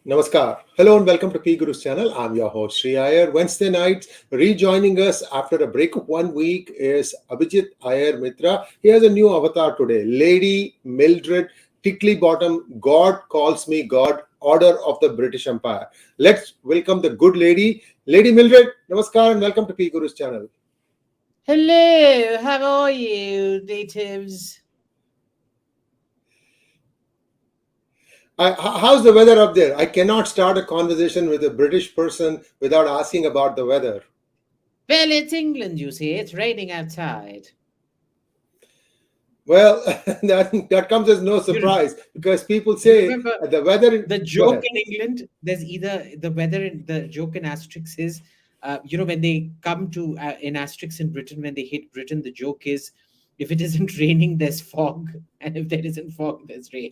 Namaskar. Hello and welcome to PGurus channel. I'm your host Sri Iyer. Wednesday nights, rejoining us after a break of 1 week is Abhijit Iyer-Mitra. He has a new avatar today. Lady Mildred Tickly Bottom, God Calls Me God, Order of the British Empire. Let's welcome the good lady. Lady Mildred, Namaskar and welcome to PGurus channel. Hello, how are you, natives? How's the weather up there? I cannot start a conversation with a British person without asking about the weather. Well, it's England, you see. It's raining outside. Well, that comes as no surprise because people say the weather. The joke in England, there's either the weather. The joke in asterisk is, when they come to in asterisk in Britain, when they hit Britain, the joke is, if it isn't raining, there's fog, and if there isn't fog, there's rain.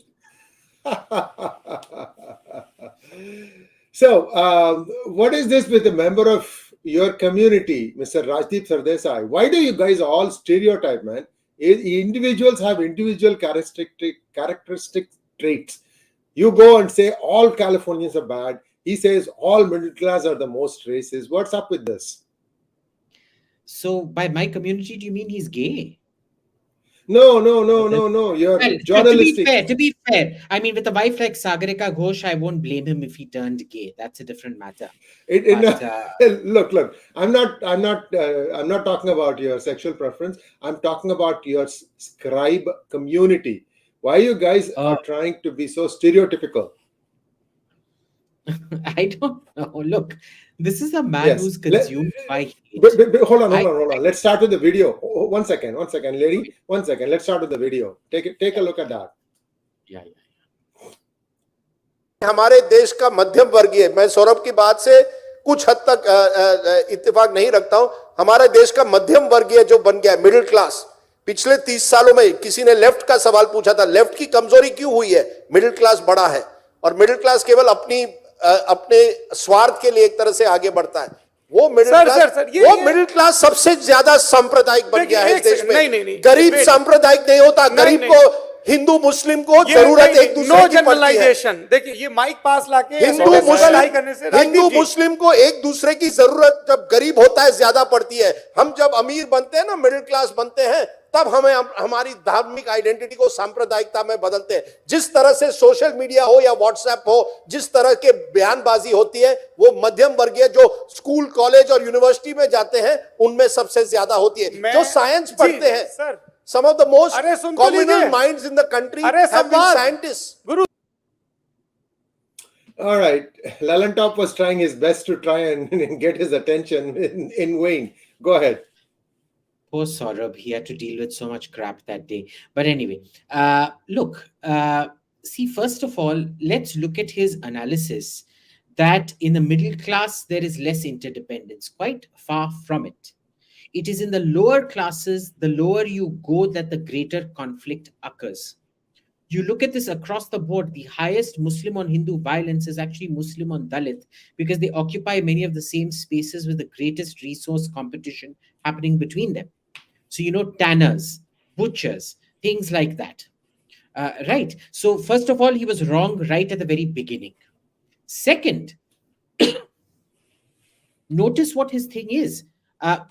So, what is this with a member of your community, Mr. Rajdeep Sardesai? Why do you guys all stereotype, man? Individuals have individual characteristic traits. You go and say all Californians are bad. He says all middle class are the most racist. What's up with this? So, by my community, do you mean he's gay? No. You're journalistic. To be fair, I mean, with a wife like Sagarika Ghosh, I won't blame him if he turned gay. That's a different matter. Look. I'm not talking about your sexual preference. I'm talking about your scribe community. Why you guys are trying to be so stereotypical? I don't know. Look, this is a man who's consumed by hate. Hold on. Let's start with the video. One second, lady. Okay. 1 second. Let's start with the video. Take a look at that. Yeah. हमारे देश का मध्यम वर्गीय, मैं सौरभ की बात से कुछ हद तक इत्तेफाक नहीं रखता हूं. हमारे देश का मध्यम वर्गीय जो बन गया मिडिल क्लास, पिछले 30 सालों में किसी ने लेफ्ट का सवाल पूछा था, लेफ्ट की कमजोरी क्यों हुई है? मिडिल क्लास बड़ा है और मिडिल क्लास केवल अपने स्वार्थ के लिए एक तरह से आगे बढ़ता है. वो मिडिल क्लास सबसे ज्यादा सांप्रदायिक बन गया है इस देश में. गरीब सांप्रदायिक नहीं होता. गरीब को, हिंदू मुस्लिम को जरूरत एक दूसरे की पड़ती है. देखिए, ये माइक पास लाके हिंदू मुस्लिम को एक दूसरे की जरूरत जब गरीब होता है ज्यादा पड़ती है. हम जब अमीर बनते हैं ना, मिडिल क्लास बनते हैं, तब हमें हमारी धार्मिक आइडेंटिटी को सांप्रदायिकता में बदलते हैं. जिस तरह से सोशल मीडिया हो या व्हाट्सएप हो, जिस तरह के बयानबाजी होती है, वो मध्यम वर्गीय जो स्कूल कॉलेज और यूनिवर्सिटी में जाते हैं उनमें सबसे ज्यादा होती है. जो साइंस पढ़ते हैं, some of the most communal minds in the country have been scientists. All right, Lalantop was trying his best to try and get his attention in vain. Go ahead. Poor Saurabh, he had to deal with so much crap that day. But anyway, look, see, first of all, let's look at his analysis that in the middle class, there is less interdependence. Quite far from it. It is in the lower classes, the lower you go, that the greater conflict occurs. You look at this across the board, the highest Muslim on Hindu violence is actually Muslim on Dalit, because they occupy many of the same spaces with the greatest resource competition happening between them. So, tanners, butchers, things like that. Right. So, first of all, he was wrong right at the very beginning. Second, notice what his thing is.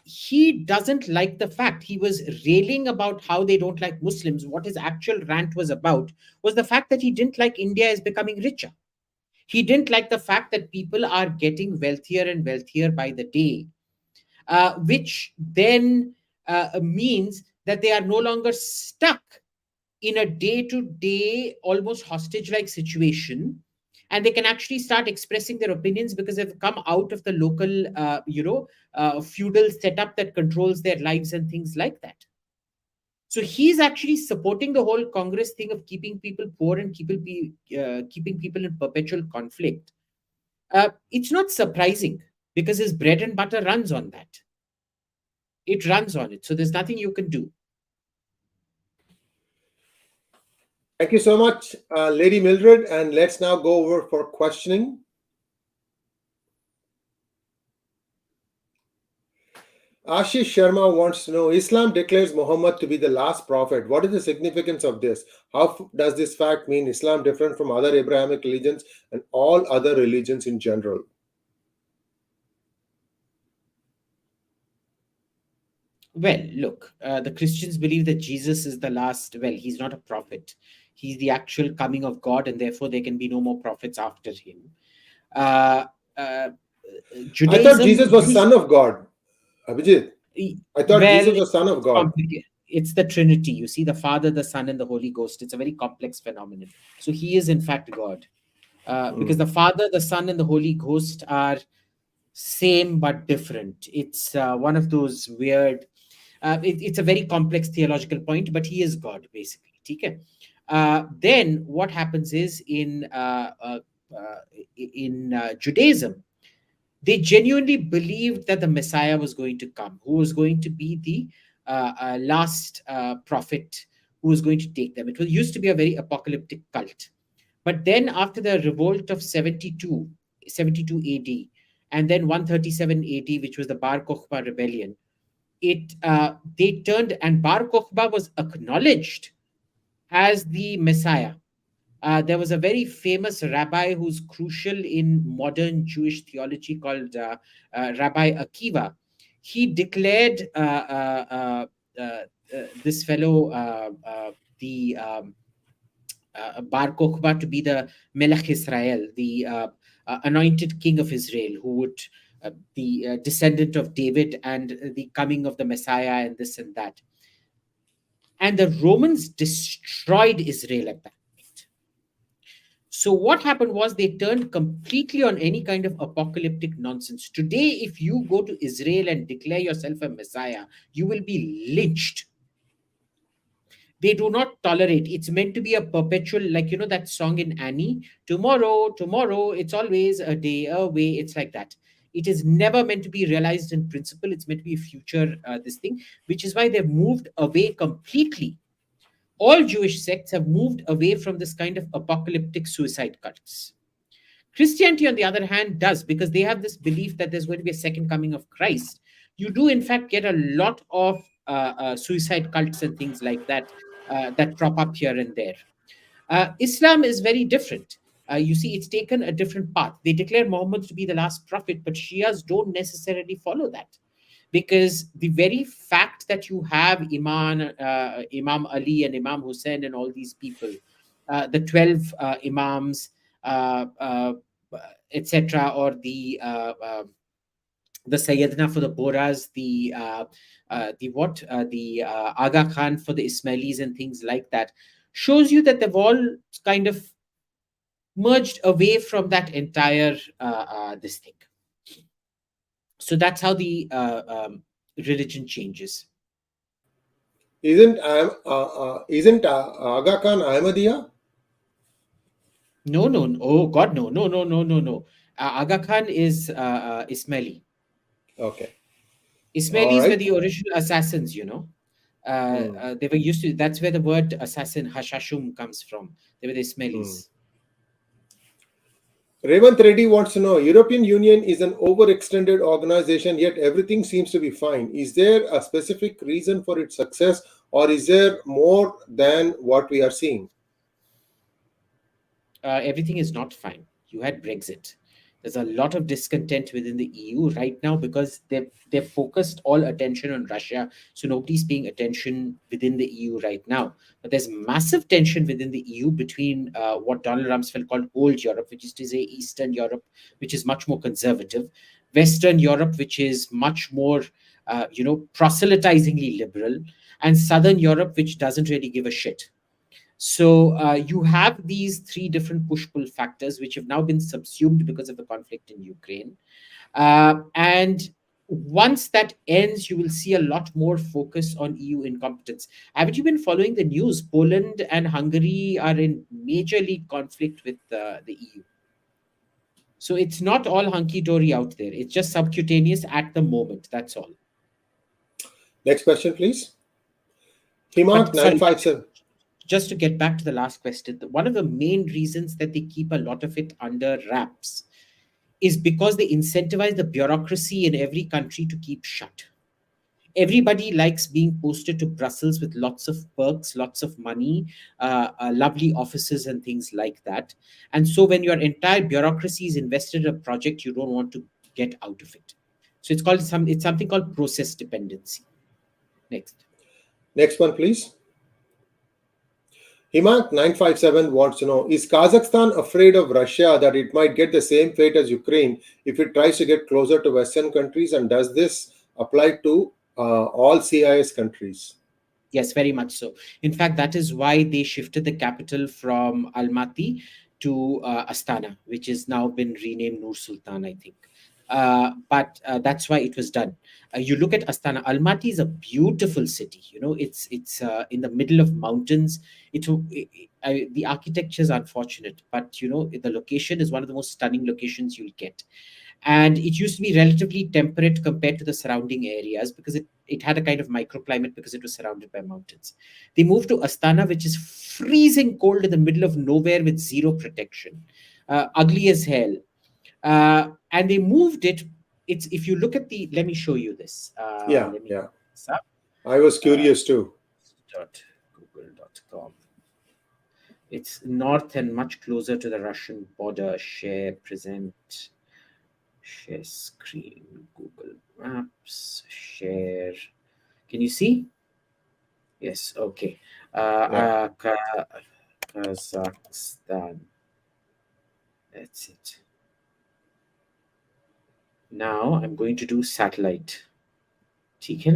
He doesn't like the fact, he was railing about how they don't like Muslims. What his actual rant was about was the fact that he didn't like India is becoming richer. He didn't like the fact that people are getting wealthier and wealthier by the day, which then means that they are no longer stuck in a day-to-day, almost hostage-like situation, and they can actually start expressing their opinions because they've come out of the local, feudal setup that controls their lives and things like that. So he's actually supporting the whole Congress thing of keeping people poor and keeping people in perpetual conflict. It's not surprising because his bread and butter runs on that. It runs on it. So there's nothing you can do. Thank you so much, Lady Mildred. And let's now go over for questioning. Ashish Sharma wants to know, Islam declares Muhammad to be the last prophet. What is the significance of this? How does this fact mean Islam different from other Abrahamic religions and all other religions in general? Well, look, the Christians believe that Jesus is the last, well, he's not a prophet. He's the actual coming of God, and therefore there can be no more prophets after him. Uh, uh, I thought Jesus Judaism was used, son of God. Abhijit, I thought well, Jesus was son of it's God. complicated. It's the Trinity. You see, the Father, the Son, and the Holy Ghost. It's a very complex phenomenon. So he is, in fact, God. Because the Father, the Son, and the Holy Ghost are same but different. It's one of those weird. It's a very complex theological point, but he is God basically. Okay. Then what happens is in Judaism, they genuinely believed that the Messiah was going to come, who was going to be the last prophet who was going to take them. It was used to be a very apocalyptic cult. But then after the revolt of 72 AD, and then 137 AD, which was the Bar Kokhba rebellion, they turned, and Bar Kokhba was acknowledged as the Messiah. There was a very famous rabbi who's crucial in modern Jewish theology called Rabbi Akiva. He declared this fellow, the Bar Kokhba, to be the Melech Israel, the anointed king of Israel, who would the descendant of David and the coming of the Messiah and this and that. And the Romans destroyed Israel at that point. So what happened was they turned completely on any kind of apocalyptic nonsense. Today, if you go to Israel and declare yourself a Messiah, you will be lynched. They do not tolerate. It's meant to be a perpetual, like, you know, that song in Annie, tomorrow, tomorrow, it's always a day away. It's like that. It is never meant to be realized in principle. It's meant to be a future, this thing, which is why they've moved away completely. All Jewish sects have moved away from this kind of apocalyptic suicide cults. Christianity, on the other hand, does, because they have this belief that there's going to be a second coming of Christ. You do, in fact, get a lot of suicide cults and things like that that crop up here and there. Islam is very different. You see, it's taken a different path. They declare Muhammad to be the last prophet, but Shias don't necessarily follow that, because the very fact that you have Imam Ali and Imam Hussein and all these people, the 12 Imams, etc., or the Sayyidina for the Boras, the Aga Khan for the Ismailis and things like that, shows you that they've all kind of merged away from that entire this thing. So that's how the religion changes. Isn't Aga Khan Ahmadiyya? No. Oh God, no. Aga Khan is Ismaili. Okay. Ismailis All were right. the original assassins, you know. They were used to, that's where the word assassin, Hashashum, comes from. They were the Ismailis. Revant Reddy wants to know, European Union is an overextended organization, yet everything seems to be fine. Is there a specific reason for its success, or is there more than what we are seeing? Everything is not fine. You had Brexit. There's a lot of discontent within the EU right now because they've focused all attention on Russia. So nobody's paying attention within the EU right now. But there's massive tension within the EU between what Donald Rumsfeld called old Europe, which is to say Eastern Europe, which is much more conservative, Western Europe, which is much more, proselytizingly liberal, and Southern Europe, which doesn't really give a shit. So you have these three different push-pull factors, which have now been subsumed because of the conflict in Ukraine. And once that ends, you will see a lot more focus on EU incompetence. Haven't you been following the news? Poland and Hungary are in majorly conflict with the EU. So it's not all hunky-dory out there. It's just subcutaneous at the moment. That's all. Next question, please. Himak 957. Just to get back to the last question, one of the main reasons that they keep a lot of it under wraps is because they incentivize the bureaucracy in every country to keep shut. Everybody likes being posted to Brussels with lots of perks, lots of money, lovely offices and things like that. And so when your entire bureaucracy is invested in a project, you don't want to get out of it. So it's something called process dependency. Next one, please. Himak957 wants to know, is Kazakhstan afraid of Russia that it might get the same fate as Ukraine if it tries to get closer to Western countries? And does this apply to all CIS countries? Yes, very much so. In fact, that is why they shifted the capital from Almaty to Astana, which has now been renamed Nur Sultan, I think. But that's why it was done. You look at Astana. Almaty is a beautiful city. It's in the middle of mountains. The architecture is unfortunate, but the location is one of the most stunning locations you'll get. And it used to be relatively temperate compared to the surrounding areas because it had a kind of microclimate because it was surrounded by mountains. They moved to Astana, which is freezing cold in the middle of nowhere with zero protection, ugly as hell. And they moved it. If you look at let me show you this. Yeah. This up. I was curious too. .google.com. It's north and much closer to the Russian border. Share, present. Share screen, Google Maps, share. Can you see? Yes, okay. Kazakhstan. That's it. Now I'm going to do satellite. Okay,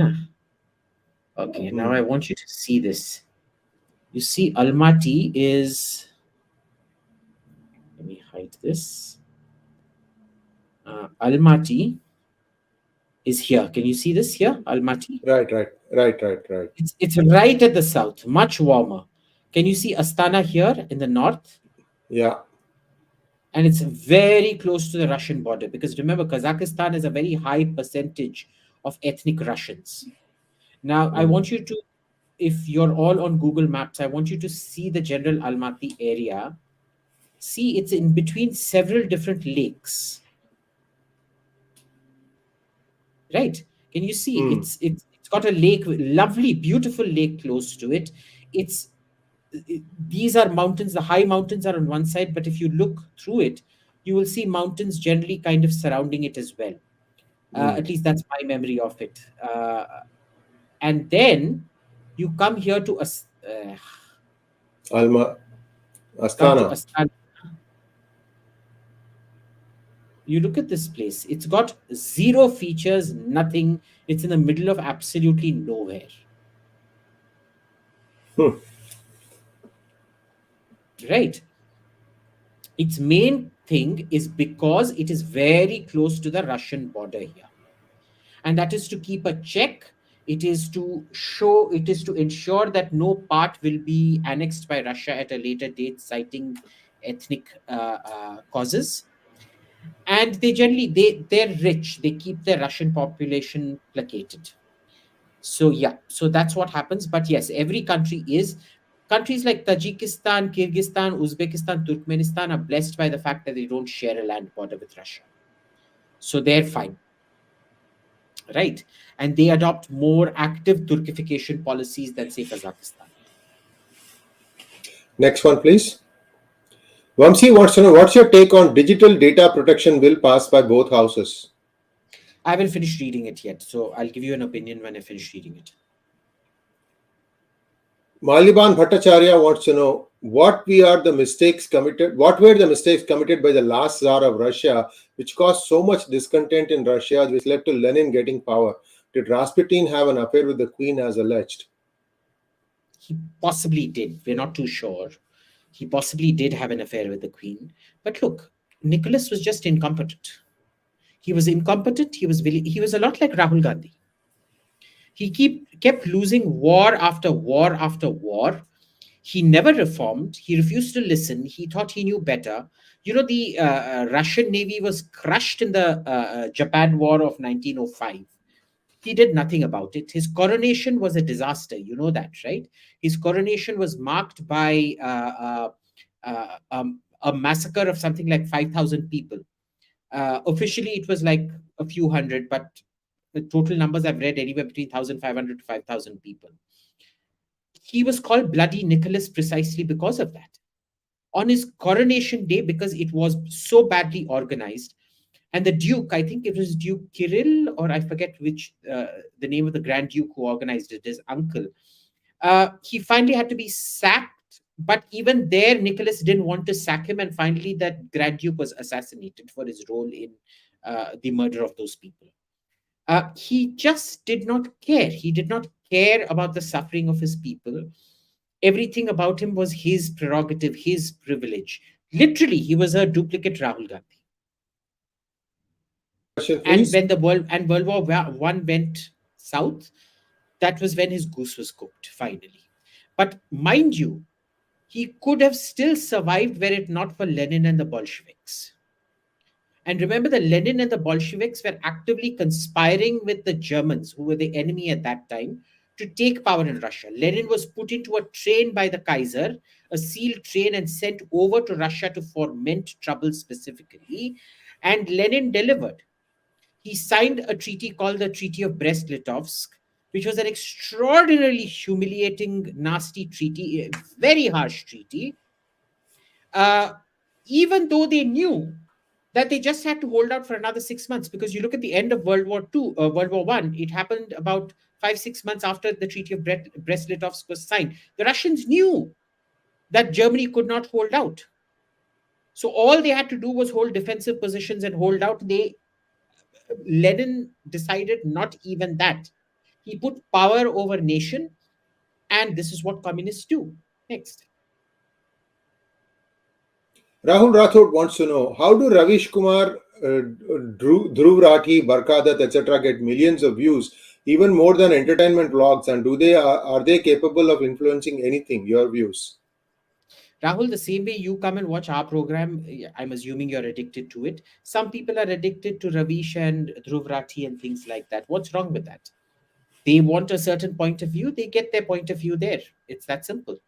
now I want you to see this. You see, Almaty is. Let me hide this. Almaty is here. Can you see this here? Almaty? Right. It's right at the south, much warmer. Can you see Astana here in the north? Yeah. And it's very close to the Russian border because remember, Kazakhstan has a very high percentage of ethnic Russians. Now, I want you to, if you're all on Google Maps, I want you to see the general Almaty area. See, it's in between several different lakes. Right? Can you see? It's got a lake, lovely, beautiful lake close to it. These are mountains. The high mountains are on one side, but if you look through it, you will see mountains generally kind of surrounding it as well. At least that's my memory of it. And then you come here to Astana. You look at this place. It's got zero features, nothing. It's in the middle of absolutely nowhere. Right. Its main thing is because it is very close to the Russian border here. And that is to keep a check. It is to ensure that no part will be annexed by Russia at a later date, citing ethnic causes. And they're rich. They keep their Russian population placated. So that's what happens. But yes, every country is. Countries like Tajikistan, Kyrgyzstan, Uzbekistan, Turkmenistan are blessed by the fact that they don't share a land border with Russia. So they're fine. Right? And they adopt more active Turkification policies than, say, Kazakhstan. Next one, please. Vamsi wants to know, what's your take on digital data protection bill passed by both houses? I haven't finished reading it yet, so I'll give you an opinion when I finish reading it. Maliban Bhattacharya wants to know, what were the mistakes committed by the last Tsar of Russia, which caused so much discontent in Russia, which led to Lenin getting power? Did Rasputin have an affair with the Queen as alleged? He possibly did. We're not too sure. He possibly did have an affair with the Queen. But look, Nicholas was just incompetent. He was incompetent. He was a lot like Rahul Gandhi. He kept losing war after war after war. He never reformed. He refused to listen. He thought he knew better. The Russian Navy was crushed in the Japan War of 1905. He did nothing about it. His coronation was a disaster. You know that, right? His coronation was marked by a massacre of something like 5,000 people. Officially, it was like a few hundred, but the total numbers I've read anywhere between 1,500 to 5,000 people. He was called Bloody Nicholas precisely because of that. On his coronation day, because it was so badly organized, and the Duke, I think it was Duke Kirill, or I forget which, the name of the Grand Duke who organized it, his uncle, he finally had to be sacked. But even there, Nicholas didn't want to sack him, and finally that Grand Duke was assassinated for his role in the murder of those people. He just did not care. He did not care about the suffering of his people. Everything about him was his prerogative, his privilege. Literally, he was a duplicate Rahul Gandhi. Question, And please. when World War One went south, that was when his goose was cooked, finally. But mind you, he could have still survived were it not for Lenin and the Bolsheviks. And remember, the Lenin and the Bolsheviks were actively conspiring with the Germans, who were the enemy at that time, to take power in Russia. Lenin was put into a train by the Kaiser, a sealed train, and sent over to Russia to foment trouble specifically. And Lenin delivered. He signed a treaty called the Treaty of Brest-Litovsk, which was an extraordinarily humiliating, nasty treaty, a very harsh treaty. Even though they knew that they just had to hold out for another 6 months, because you look at the end of World War One, it happened about 5-6 months after the Treaty of Brest-Litovsk was signed. The Russians knew that Germany could not hold out. So all they had to do was hold defensive positions and hold out. Lenin decided not even that. He put power over nation, and this is what communists do. Next. Rahul Rathod wants to know, how do Ravish Kumar, Drue Ratte, Barkha Dutt, etc. get millions of views, even more than entertainment vlogs, and are they capable of influencing anything? Your views. Rahul, the same way you come and watch our program, I'm assuming you're addicted to it. Some people are addicted to Ravish and Drue Ratte and things like that. What's wrong with that? They want a certain point of view, they get their point of view there. It's that simple.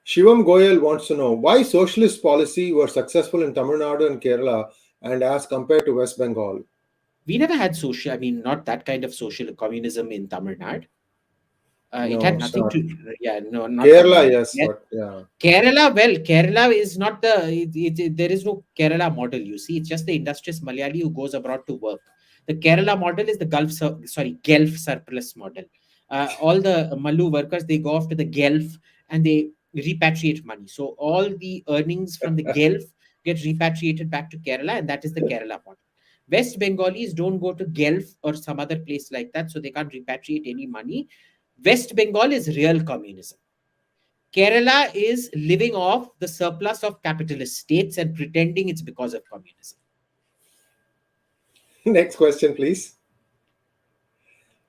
Shivam Goyal wants to know, why socialist policy were successful in Tamil Nadu and Kerala and as compared to West Bengal? We never had not that kind of social communism in Tamil Nadu. It No, had it's nothing not. to, not Kerala, yes, but yeah. Kerala is not there is no Kerala model, you see. It's just the industrious Malayali who goes abroad to work. The Kerala model is the Gulf surplus model. All the Malu workers, they go off to the Gulf and they repatriate money. So all the earnings from the Gulf get repatriated back to Kerala, and that is the Kerala model. West Bengalis don't go to Gulf or some other place like that, so they can't repatriate any money. West Bengal is real communism. Kerala is living off the surplus of capitalist states and pretending it's because of communism. Next question, please.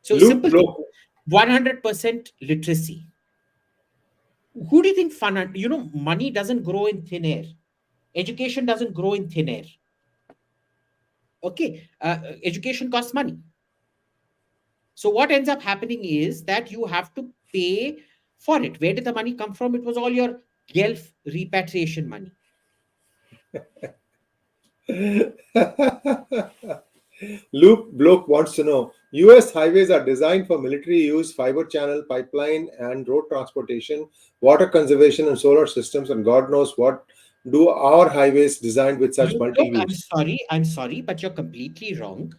So simple, 100% literacy. Who do you think money doesn't grow in thin air. Education doesn't grow in thin air. Okay, education costs money. So what ends up happening is that you have to pay for it. Where did the money come from? It was all your Gulf repatriation money. Luke Bloke wants to know, US highways are designed for military use, fiber channel, pipeline and road transportation, water conservation and solar systems, and God knows what do our highways designed with such multi-use. I'm sorry, but you're completely wrong.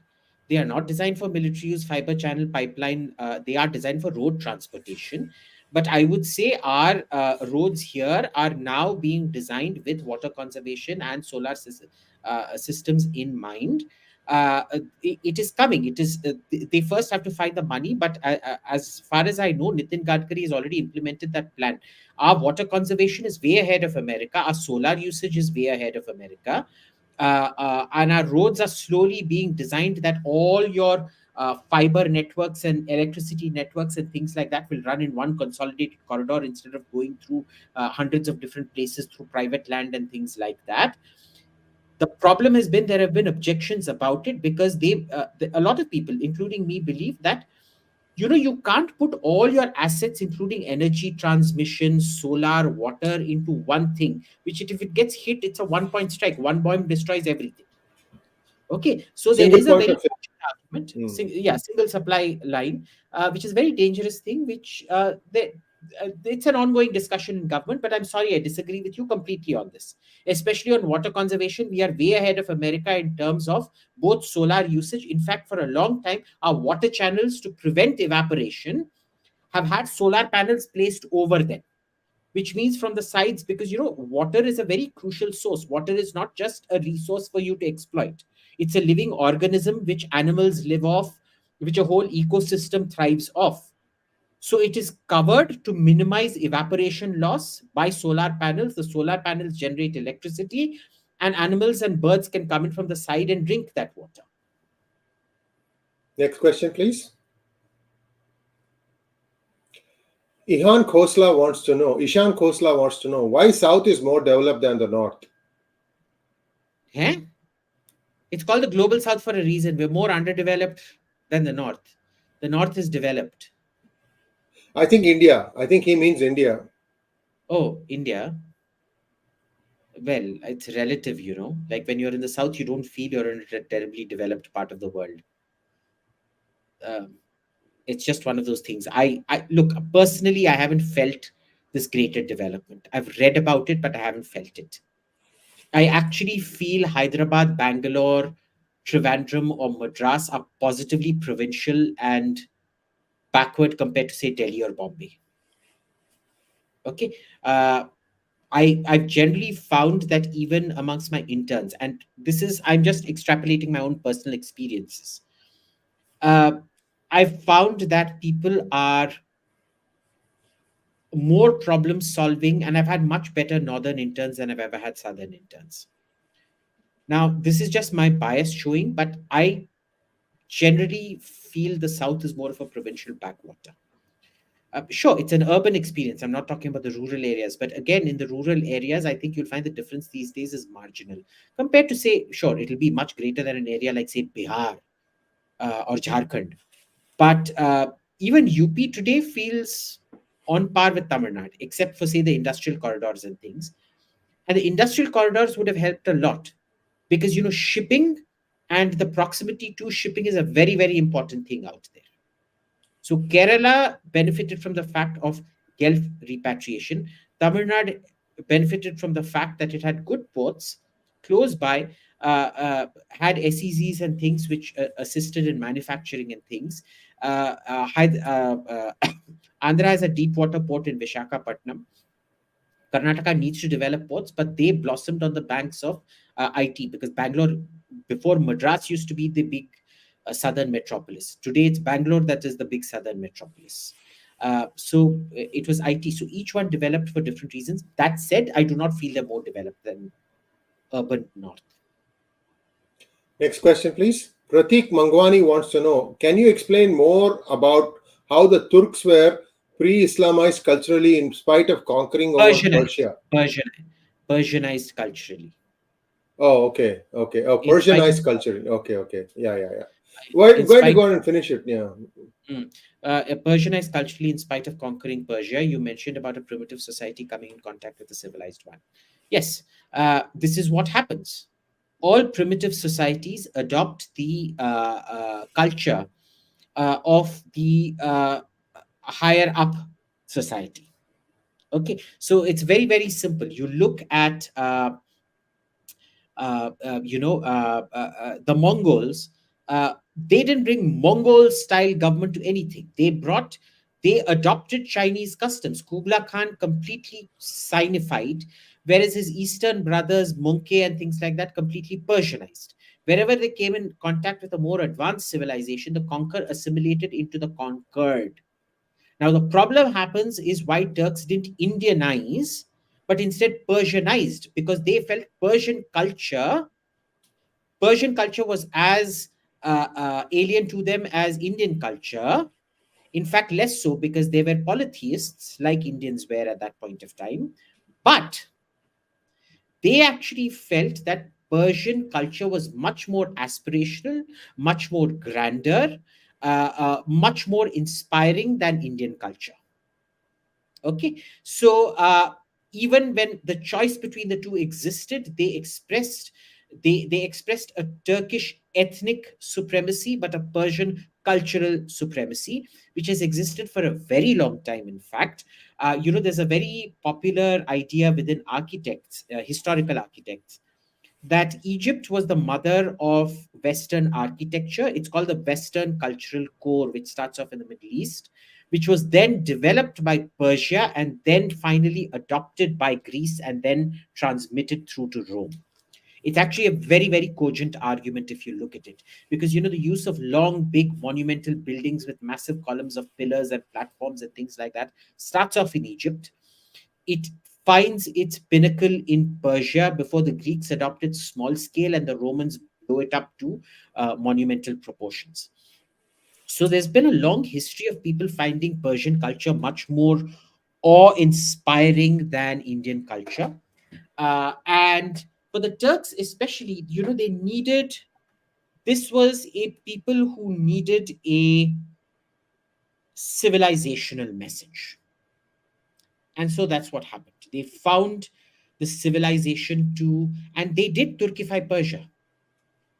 They are not designed for military use, fiber channel, pipeline. They are designed for road transportation. But I would say our roads here are now being designed with water conservation and solar systems in mind. It is coming. It is. They first have to find the money. But as far as I know, Nitin Gadkari has already implemented that plan. Our water conservation is way ahead of America. Our solar usage is way ahead of America. And our roads are slowly being designed that all your fiber networks and electricity networks and things like that will run in one consolidated corridor instead of going through hundreds of different places through private land and things like that. The problem has been there have been objections about it because a lot of people, including me, believe that you can't put all your assets, including energy transmission, solar, water, into one thing, which if it gets hit, it's a one-point strike. One bomb destroys everything. Okay, so there Single is a point very of failure. argument, Hmm. single supply line, which is a very dangerous thing, which it's an ongoing discussion in government, but I'm sorry, I disagree with you completely on this. Especially on water conservation, we are way ahead of America in terms of both solar usage. In fact, for a long time, our water channels to prevent evaporation have had solar panels placed over them, which means from the sides, because water is a very crucial source. Water is not just a resource for you to exploit. It's a living organism which animals live off, which a whole ecosystem thrives off. So it is covered to minimize evaporation loss by solar panels. The solar panels generate electricity, and animals and birds can come in from the side and drink that water. Next question, please. Ishan Khosla wants to know why South is more developed than the North. Eh? It's called the global South for a reason. We're more underdeveloped than the North. The North is developed. I think India. I think he means India. Oh, India. Well, it's relative, Like when you're in the South, you don't feel you're in a terribly developed part of the world. It's just one of those things. I look, personally, I haven't felt this greater development. I've read about it, but I haven't felt it. I actually feel Hyderabad, Bangalore, Trivandrum, or Madras are positively provincial and backward compared to, say, Delhi or Bombay. Okay. I've generally found that even amongst my interns, and I'm just extrapolating my own personal experiences. I've found that people are more problem solving, and I've had much better northern interns than I've ever had southern interns. Now, this is just my bias showing, but I generally feel the South is more of a provincial backwater. Sure, it's an urban experience. I'm not talking about the rural areas. But again, in the rural areas, I think you'll find the difference these days is marginal. Compared to, say, sure, it'll be much greater than an area like, say, Bihar or Jharkhand. But even UP today feels on par with Tamil Nadu, except for, say, the industrial corridors and things. And the industrial corridors would have helped a lot because, shipping and the proximity to shipping is a very, very important thing out there. So Kerala benefited from the fact of Gulf repatriation. Tamil Nadu benefited from the fact that it had good ports close by, had SEZs and things which assisted in manufacturing and things. Andhra has a deep water port in Vishakhapatnam. Karnataka needs to develop ports, but they blossomed on the banks of IT, because Bangalore, before Madras, used to be the big southern metropolis. Today, it's Bangalore that is the big southern metropolis. So it was IT. So each one developed for different reasons. That said, I do not feel they're more developed than urban north. Next question, please. Pratik Mangwani wants to know, can you explain more about how the Turks were pre-Islamized culturally in spite of conquering over Persia? Persianized culturally. Oh, okay. Oh, Persianized culturally. Okay. Yeah. Why don't you go on and finish it? Yeah. Persianized culturally in spite of conquering Persia. You mentioned about a primitive society coming in contact with a civilized one. Yes, this is what happens. All primitive societies adopt the culture of the higher up society. Okay, so it's very, very simple. You look at the Mongols. They didn't bring Mongol style government to anything. They adopted Chinese customs. Kublai Khan completely Sinified, whereas his eastern brothers Mongke and things like that completely Persianized. Wherever they came in contact with a more advanced civilization, the conqueror assimilated into the conquered. Now, the problem happens is why Turks didn't Indianize, but instead Persianized, because they felt Persian culture was as alien to them as Indian culture. In fact, less so, because they were polytheists like Indians were at that point of time. But they actually felt that Persian culture was much more aspirational, much more grander, much more inspiring than Indian culture. Okay, so even when the choice between the two existed, they expressed They expressed a Turkish ethnic supremacy, but a Persian cultural supremacy, which has existed for a very long time. In fact, there's a very popular idea within architects, historical architects, that Egypt was the mother of Western architecture. It's called the Western cultural core, which starts off in the Middle East, which was then developed by Persia and then finally adopted by Greece and then transmitted through to Rome. It's actually a very, very cogent argument if you look at it, because the use of long, big, monumental buildings with massive columns of pillars and platforms and things like that starts off in Egypt. It finds its pinnacle in Persia before the Greeks adopted small scale and the Romans blow it up to monumental proportions. So there's been a long history of people finding Persian culture much more awe-inspiring than Indian culture. And for the Turks, especially, they needed, this was a people who needed a civilizational message. And so that's what happened. They found the civilization and they did Turkify Persia.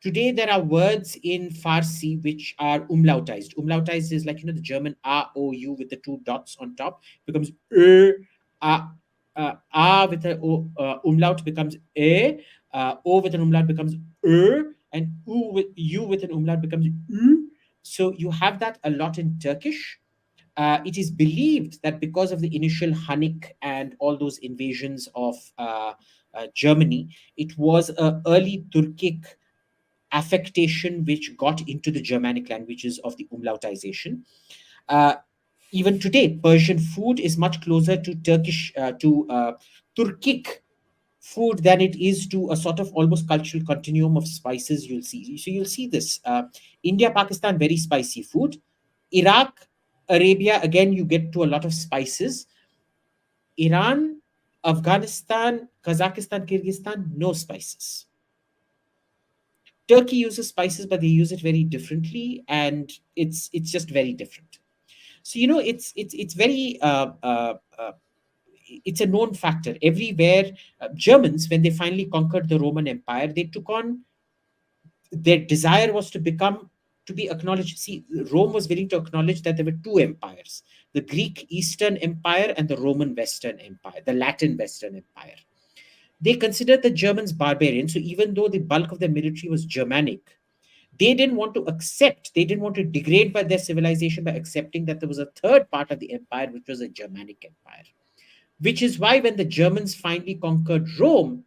Today, there are words in Farsi which are umlautized. Umlautized is like, the German A, O, U with the two dots on top becomes A, A with an umlaut becomes A, O with an umlaut becomes and U with an umlaut becomes U. So you have that a lot in Turkish. It is believed that because of the initial Hunnic and all those invasions of Germany, it was an early Turkic affectation which got into the Germanic languages of the umlautization. Even today, Persian food is much closer to Turkic food than it is to a sort of almost cultural continuum of spices you'll see. So you'll see this. India, Pakistan, very spicy food. Iraq, Arabia, again, you get to a lot of spices. Iran, Afghanistan, Kazakhstan, Kyrgyzstan, no spices. Turkey uses spices, but they use it very differently, and it's just very different. So it's very it's a known factor everywhere. Germans, when they finally conquered the Roman Empire, they took on, their desire was to be acknowledged. See, Rome was willing to acknowledge that there were two empires: the Greek Eastern Empire and the Roman Western Empire, the Latin Western Empire. They considered the Germans barbarians. So even though the bulk of their military was Germanic, they didn't want to degrade by their civilization by accepting that there was a third part of the empire, which was a Germanic empire. Which is why when the Germans finally conquered Rome,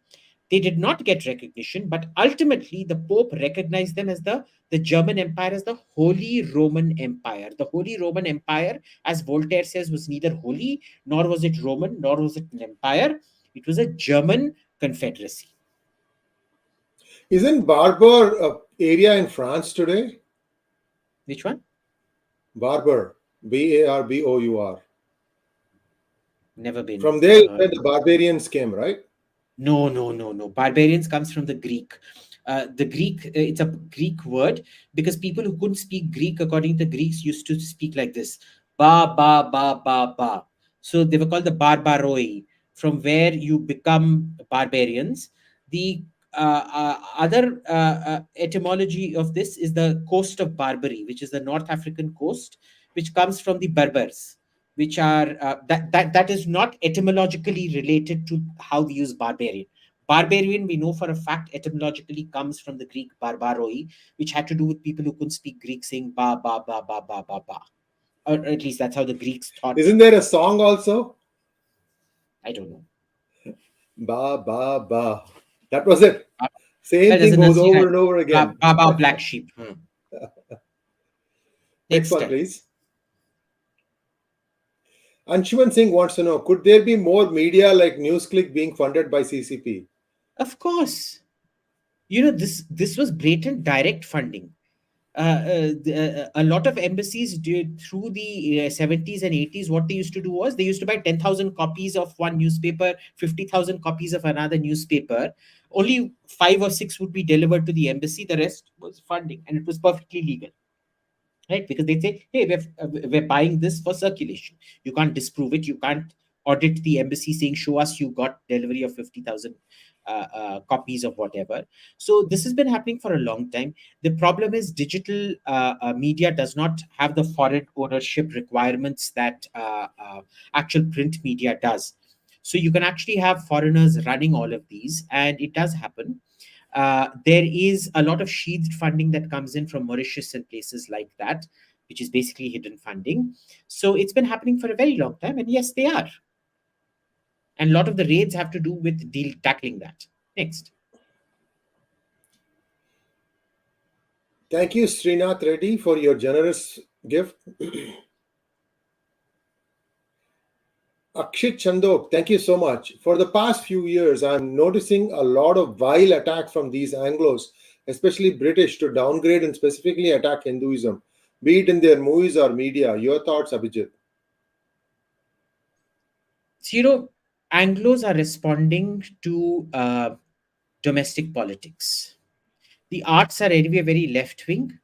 they did not get recognition, but ultimately the Pope recognized them as the German Empire as the Holy Roman Empire. The Holy Roman Empire, as Voltaire says, was neither holy, nor was it Roman, nor was it an empire. It was a German confederacy. Isn't Barber an area in France today? Which one? Barber, Barbour. Never been. From there, the barbarians came, right? No. Barbarians comes from the Greek. The Greek, it's a Greek word, because people who couldn't speak Greek, according to the Greeks, used to speak like this: ba, ba, ba, ba, ba. So they were called the barbaroi, from where you become barbarians. The other etymology of this is the coast of Barbary, which is the North African coast, which comes from the Berbers, which are that is not etymologically related to how we use barbarian. Barbarian, we know for a fact, etymologically comes from the Greek barbaroi, which had to do with people who couldn't speak Greek saying ba, ba, ba, ba, ba, ba, ba. Or at least that's how the Greeks thought. Isn't there a song also? I don't know. Ba, ba, ba. That was it. Same thing goes over and over again. Ba, ba, black sheep. Next one, please. Anshuman Singh wants to know, could there be more media like newsclick being funded by CCP? Of course. This was blatant direct funding. A lot of embassies did, through the 70s and 80s, what they used to do was they used to buy 10,000 copies of one newspaper, 50,000 copies of another newspaper. Only 5 or 6 would be delivered to the embassy. The rest was funding, and it was perfectly legal. Right? Because they say, hey, we're buying this for circulation. You can't disprove it. You can't audit the embassy saying, show us you got delivery of 50,000 copies of whatever. So this has been happening for a long time. The problem is digital media does not have the foreign ownership requirements that actual print media does. So you can actually have foreigners running all of these, and it does happen. There is a lot of sheathed funding that comes in from Mauritius and places like that, which is basically hidden funding. So it's been happening for a very long time, and yes, they are. And a lot of the raids have to do with tackling that. Next. Thank you, Srinath Reddy, for your generous gift. Akshit Chandok, thank you so much. For the past few years, I'm noticing a lot of vile attacks from these anglos, especially British, to downgrade and specifically attack Hinduism, be it in their movies or media. Your thoughts, Abhijit? So, Anglos are responding to domestic politics. The arts are anyway very left wing,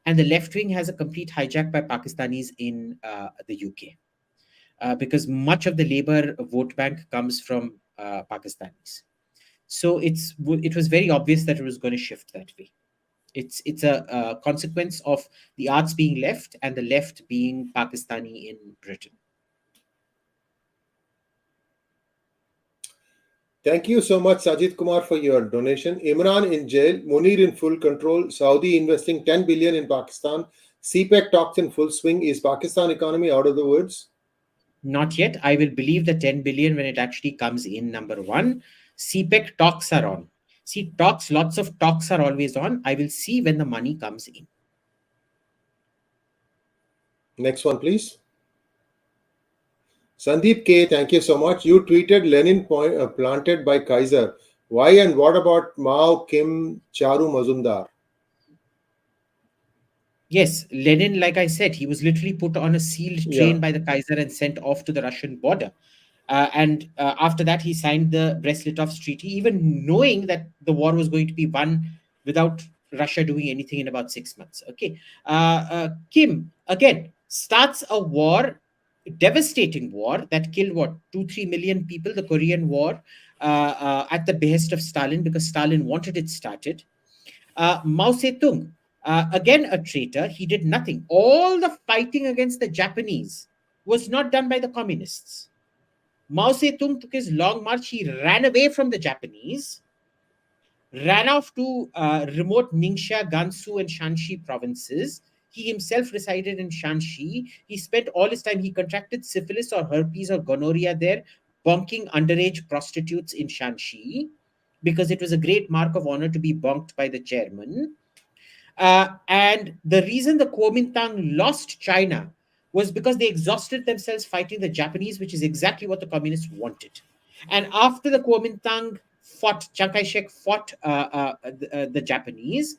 and the left wing has a complete hijack by Pakistanis in the UK. Because much of the Labour vote bank comes from Pakistanis. So it was very obvious that it was going to shift that way. It's a consequence of the arts being left and the left being Pakistani in Britain. Thank you so much, Sajid Kumar, for your donation. Imran in jail, Munir in full control, Saudi investing 10 billion in Pakistan, CPEC talks in full swing. Is Pakistan economy out of the woods? Not yet. I will believe the 10 billion when it actually comes in, number one. CPEC talks are on. See, lots of talks are always on. I will see when the money comes in. Next one, please. Sandeep K, thank you so much. You tweeted Lenin planted by Kaiser. Why and what about Mao, Kim, Charu Mazumdar? Yes, Lenin, like I said, he was literally put on a sealed train by the Kaiser and sent off to the Russian border. And after that, he signed the Brest-Litovsk Treaty, even knowing that the war was going to be won without Russia doing anything in about 6 months. Okay. Kim, again, starts a war, devastating war that killed, 2-3 million people, the Korean War, at the behest of Stalin, because Stalin wanted it started. Mao Zedong, again a traitor, he did nothing. All the fighting against the Japanese was not done by the communists. Mao Zedong took his long march. He ran away from the Japanese, ran off to remote Ningxia, Gansu, and Shanxi provinces. He himself resided in Shanxi. He spent all his time, he contracted syphilis or herpes or gonorrhea there, bonking underage prostitutes in Shanxi, because it was a great mark of honor to be bonked by the chairman. And the reason the Kuomintang lost China was because they exhausted themselves fighting the Japanese, which is exactly what the communists wanted. And after the Kuomintang fought, Chiang Kai-shek fought the Japanese,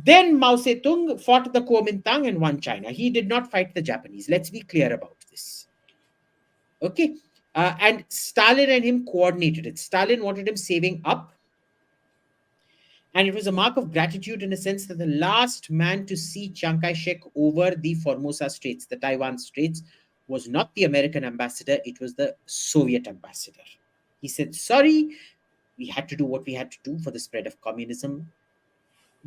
then Mao Zedong fought the Kuomintang and won China. He did not fight the Japanese. Let's be clear about this. Okay. And Stalin and him coordinated it. Stalin wanted him saving up. And it was a mark of gratitude in a sense that the last man to see Chiang Kai-shek over the Formosa Straits, the Taiwan Straits, was not the American ambassador, it was the Soviet ambassador. He said, sorry, we had to do what we had to do for the spread of communism,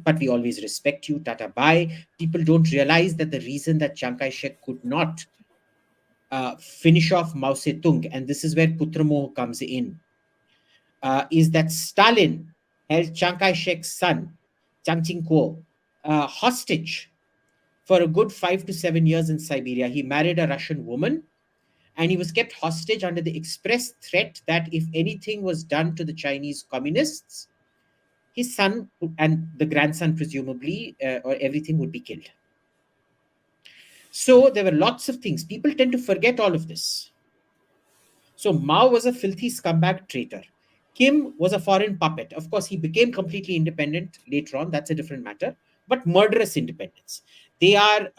but we always respect you, tata bye. People don't realize that the reason that Chiang Kai-shek could not finish off Mao Zedong, and this is where Putramoh comes in, is that Stalin held Chiang Kai-shek's son, Chiang Ching-kuo, hostage for a good 5 to 7 years in Siberia. He married a Russian woman, and he was kept hostage under the express threat that if anything was done to the Chinese communists, his son and the grandson, presumably, or everything would be killed. So there were lots of things. People tend to forget all of this. So Mao was a filthy scumbag traitor. Kim was a foreign puppet. Of course, he became completely independent later on. That's a different matter. But murderous independence. They are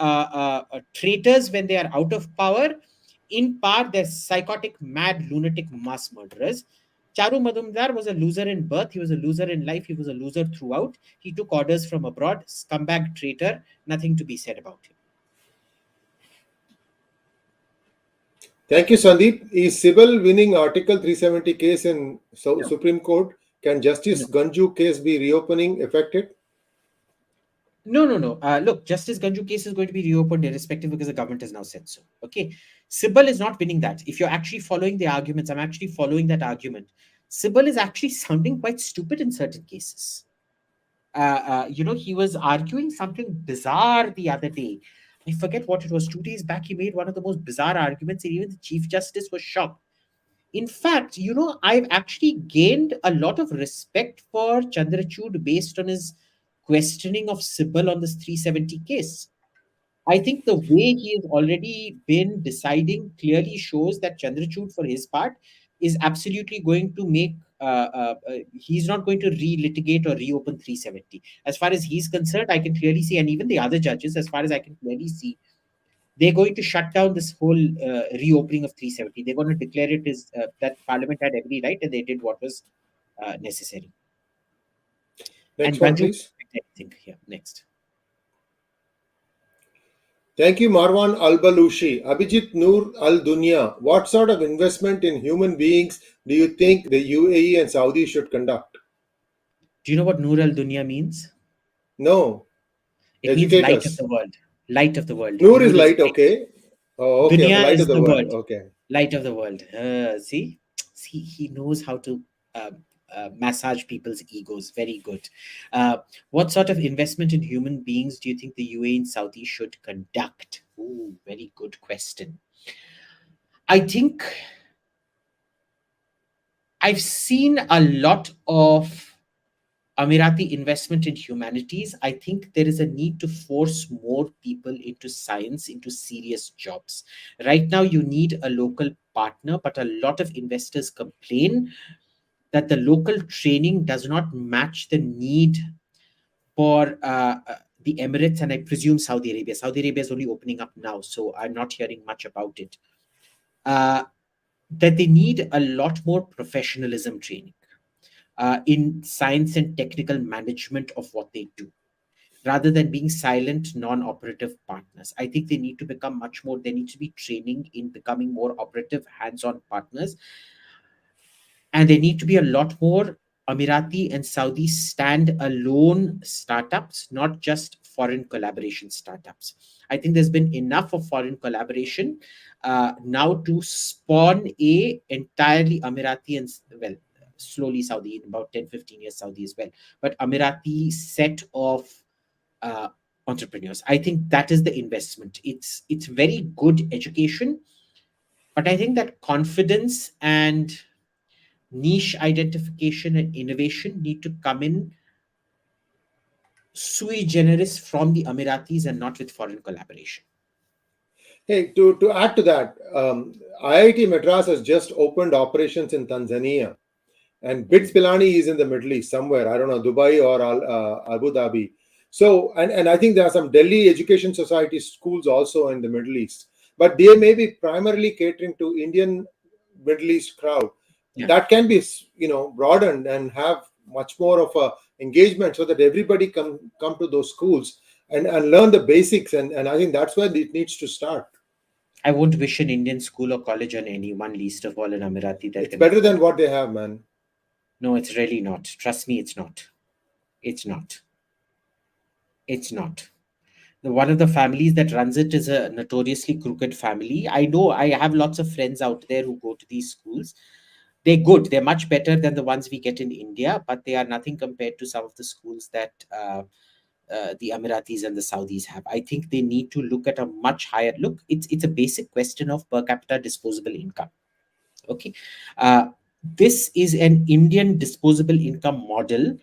traitors when they are out of power. In part, they're psychotic, mad, lunatic mass murderers. Charu Mazumdar was a loser in birth. He was a loser in life. He was a loser throughout. He took orders from abroad. Scumbag traitor. Nothing to be said about him. Thank you, Sandeep. Is Sibal winning Article 370 case in No, Supreme Court? Can no. Justice Ganjoo case be reopening affected? No. Look, Justice Ganjoo case is going to be reopened irrespective because the government has now said so. Okay. Sibal is not winning that. If you're actually following the arguments, I'm actually following that argument. Sibal is actually sounding quite stupid in certain cases. He was arguing something bizarre the other day. I forget what it was. 2 days back, he made one of the most bizarre arguments, and even the Chief Justice was shocked. In fact, I've actually gained a lot of respect for Chandrachud based on his questioning of Sibal on this 370 case. I think the way he has already been deciding clearly shows that Chandrachud, for his part, is absolutely going to make. He's not going to relitigate or reopen 370. As far as he's concerned, I can clearly see, and even the other judges, as far as I can clearly see, they're going to shut down this whole reopening of 370. They're going to declare it as that Parliament had every right, and they did what was necessary. Next And one, Ganjoo, please. I think, yeah, next. Thank you, Marwan Al-Balushi. Abhijit Noor Al-Dunya. What sort of investment in human beings do you think the UAE and Saudi should conduct? Do you know what Noor al Dunya means? No. It means Educate light of us. the world. Light of the world. Noor is Noor is light, light. okay. Oh, okay. Dunya Light is of the the world. world. Okay. Light of the world. See, he knows how to massage people's egos. Very good. What sort of investment in human beings do you think the UAE and Saudi should conduct? Ooh, very good question. I think I've seen a lot of Amirati investment in humanities. I think there is a need to force more people into science, into serious jobs. Right now, you need a local partner, but a lot of investors complain that the local training does not match the need for the Emirates and I presume Saudi Arabia. Saudi Arabia is only opening up now, so I'm not hearing much about it. That they need a lot more professionalism training in science and technical management of what they do, rather than being silent, non-operative partners. I think they need to become much more, there needs to be training in becoming more operative, hands-on partners. And there need to be a lot more Emirati and Saudi stand-alone startups, not just foreign collaboration startups. I think there's been enough of foreign collaboration now to spawn a entirely Emirati and, well, slowly Saudi, in about 10-15 years Saudi as well, but Emirati set of uh, entrepreneurs. I think that is the investment. It's very good education, but I think that confidence and niche identification and innovation need to come in sui generis from the Emiratis and not with foreign collaboration. Hey, to add to that, IIT Madras has just opened operations in Tanzania, and BITS Pilani is in the Middle East somewhere. I don't know, Dubai or Abu Dhabi. So, and I think there are some Delhi Education Society schools also in the Middle East, but they may be primarily catering to Indian Middle East crowd. Yeah. That can be, broadened and have much more of a engagement so that everybody come to those schools and learn the basics. And I think that's where it needs to start. I won't wish an Indian school or college on anyone, least of all an Emirati. It's better than what they have, man. No, it's really not. Trust me, it's not. It's not. It's not. One of the families that runs it is a notoriously crooked family. I know, I have lots of friends out there who go to these schools. They're good. They're much better than the ones we get in India, but they are nothing compared to some of the schools that the Emiratis and the Saudis have. I think they need to look at a much higher look. It's a basic question of per capita disposable income. Okay, this is an Indian disposable income model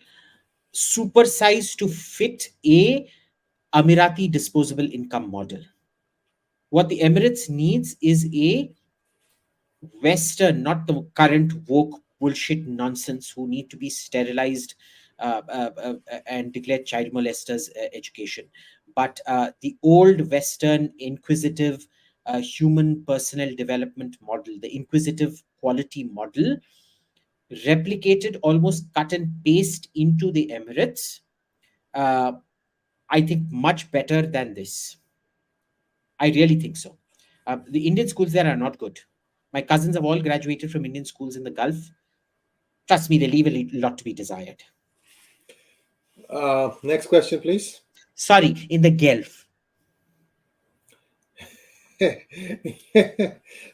supersized to fit a Emirati disposable income model. What the Emirates needs is a Western, not the current woke bullshit nonsense who need to be sterilized and declared child molesters education, but the old Western inquisitive human personnel development model, the inquisitive quality model, replicated, almost cut and paste into the Emirates. I think much better than this. I really think so. The Indian schools there are not good. My cousins have all graduated from Indian schools in the Gulf. Trust me, they leave a lot to be desired. Next question, please. Sorry, in the Gulf.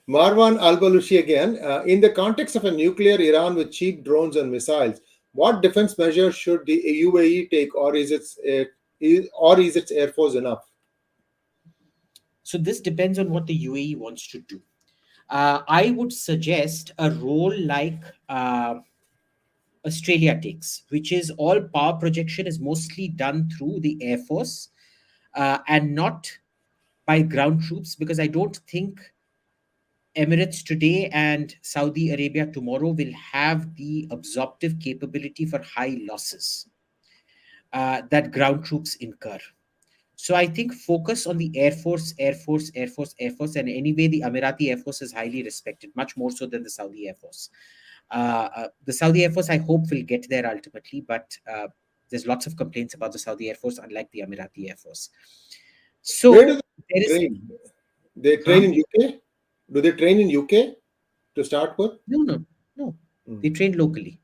Marwan Al-Balushi again. In the context of a nuclear Iran with cheap drones and missiles, what defense measures should the UAE take, or is its Air Force enough? So this depends on what the UAE wants to do. I would suggest a role like Australia takes, which is all power projection is mostly done through the Air Force and not by ground troops, because I don't think Emirates today and Saudi Arabia tomorrow will have the absorptive capability for high losses that ground troops incur. So I think focus on the Air Force, Air Force, Air Force, Air Force, and anyway, the Emirati Air Force is highly respected, much more so than the Saudi Air Force. The Saudi Air Force, I hope, will get there ultimately, but there's lots of complaints about the Saudi Air Force, unlike the Emirati Air Force. So where do they there is train? They train in UK? Do they train in UK to start with? no. They train locally.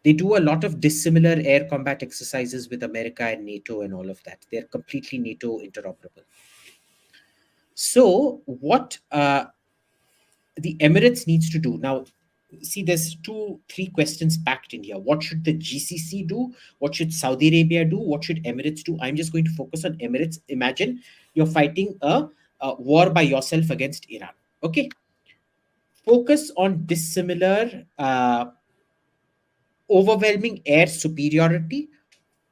They do a lot of dissimilar air combat exercises with America and NATO and all of that. They're completely NATO interoperable. So what the Emirates needs to do now, see, there's 2-3 questions packed in here. What should the GCC do? What should Saudi Arabia do? What should Emirates do? I'm just going to focus on Emirates. Imagine you're fighting a war by yourself against Iran. Okay. Focus on dissimilar overwhelming air superiority,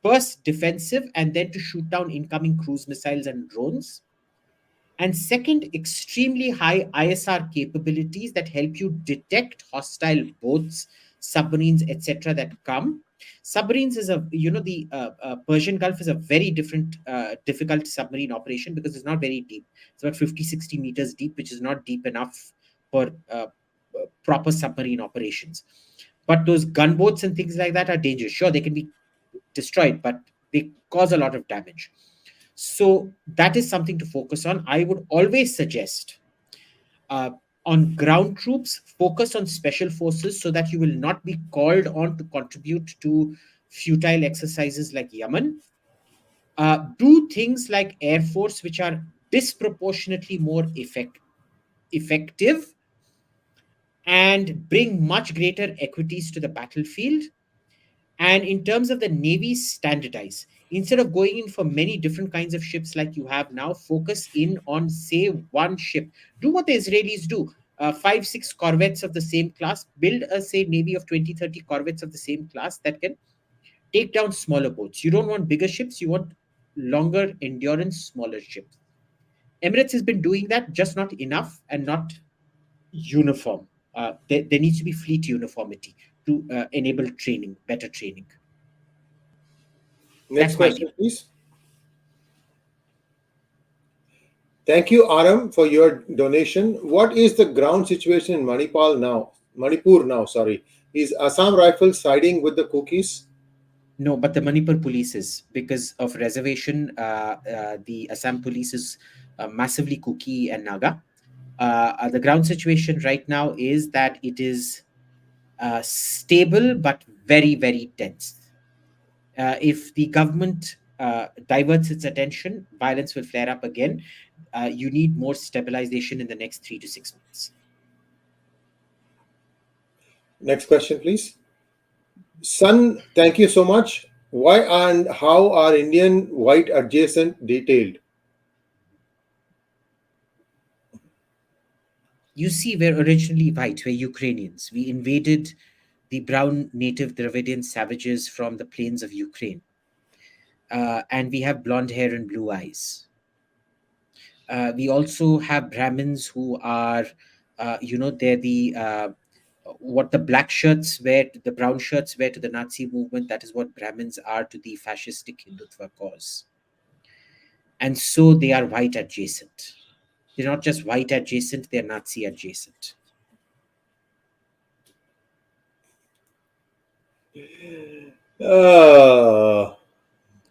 first defensive, and then to shoot down incoming cruise missiles and drones. And second, extremely high ISR capabilities that help you detect hostile boats, submarines, etc. that come. Submarines is the Persian Gulf is a very difficult submarine operation because it's not very deep. It's about 50-60 meters deep, which is not deep enough for proper submarine operations. But those gunboats and things like that are dangerous. Sure, they can be destroyed, but they cause a lot of damage. So that is something to focus on. I would always suggest on ground troops, focus on special forces so that you will not be called on to contribute to futile exercises like Yemen. Do things like Air Force, which are disproportionately more effective and bring much greater equities to the battlefield. And in terms of the Navy, standardize. Instead of going in for many different kinds of ships like you have now, focus in on, say, one ship. Do what the Israelis do. 5-6 corvettes of the same class. Build a, say, Navy of 20-30 corvettes of the same class that can take down smaller boats. You don't want bigger ships. You want longer endurance, smaller ships. Emirates has been doing that, just not enough and not uniform. There needs to be fleet uniformity to enable training, better training. Next question, please. Thank you, Aram, for your donation. What is the ground situation in Manipur now? Is Assam Rifles siding with the cookies? No, but the Manipur police is, because of reservation. The Assam police is massively Kuki and Naga. The ground situation right now is that it is stable but very, very tense. If the government diverts its attention, violence will flare up again. You need more stabilization in the next 3 to 6 months. Next question, please. Sun, thank you so much. Why and how are Indian white adjacent detailed? You see, we're originally white. We're Ukrainians. We invaded the brown native Dravidian savages from the plains of Ukraine. And we have blonde hair and blue eyes. We also have Brahmins who are, they're the, what the black shirts wear, the brown shirts wear to the Nazi movement. That is what Brahmins are to the fascistic Hindutva cause. And so they are white adjacent. They're not just white adjacent, they're Nazi adjacent. No,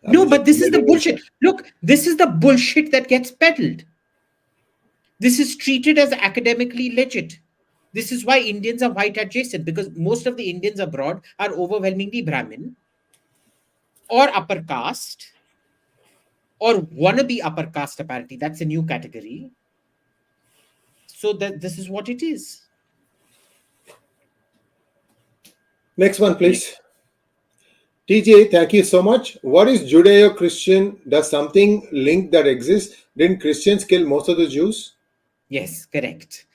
but this is the bullshit. Look, this is the bullshit that gets peddled. This is treated as academically legit. This is why Indians are white adjacent, because most of the Indians abroad are overwhelmingly Brahmin or upper caste or wannabe upper caste, apparently. That's a new category. So that this is what it is. Next one, please. TJ, thank you so much. What is Judaio Christian? Does something link that exists? Didn't Christians kill most of the Jews? Yes, correct.